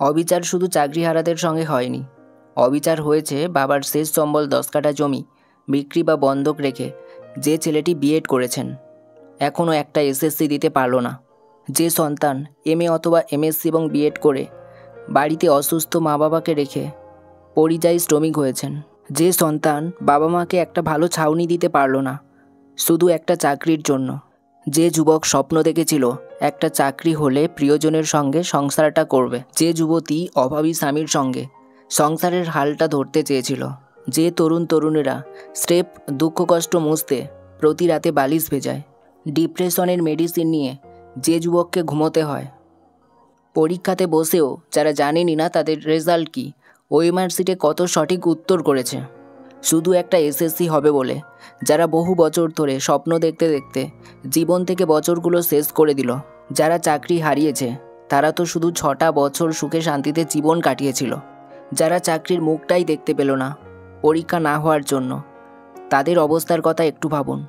অবিচার শুধু চাকরিহারাদের সঙ্গে হয়নি, অবিচার হয়েছে বাবার শেষ সম্বল 10 কাঠা জমি বিক্রি বা বন্ধক রেখে যে ছেলেটি বিএড করেছেন, এখনও একটা এসএসসি দিতে পারল না। যে সন্তান এমএ অথবা এমএসসি এবং বিএড করে বাড়িতে অসুস্থ মা বাবাকে রেখে পরিযায়ী শ্রমিক হয়েছেন। যে সন্তান বাবা মাকে একটা ভালো ছাউনি দিতে পারল না শুধু একটা চাকরির জন্য। যে যুবক স্বপ্ন দেখেছিল একটা চাকরি হলে প্রিয়জনের সঙ্গে সংসারটা করবে। যে যুবতী অভাবী স্বামীর সঙ্গে সংসারের হালটা ধরতে চেয়েছিল। যে তরুণ তরুণীরা স্রেফ দুঃখ কষ্ট মুছতে প্রতি রাতে বালিশ ভেজায়। ডিপ্রেশনের মেডিসিন নিয়ে যে যুবককে ঘুমোতে হয়। পরীক্ষাতে বসেও যারা জানেনই না তাদের রেজাল্ট কী, ওএমআর শিটে কত সঠিক উত্তর করেছে শুধু একটা এসএসসি হবে বলে, যারা বহু বছর ধরে স্বপ্ন দেখতে দেখতে জীবন থেকে বছরগুলো শেষ করে দিল। যারা চাকরি হারিয়েছে তারা তো শুধু 6টা বছর সুখে শান্তিতে জীবন কাটিয়েছিল। যারা চাকরির মুখটাই দেখতে পেল না পরীক্ষা না হওয়ার জন্য, তাদের অবস্থার কথা একটু ভাবুন।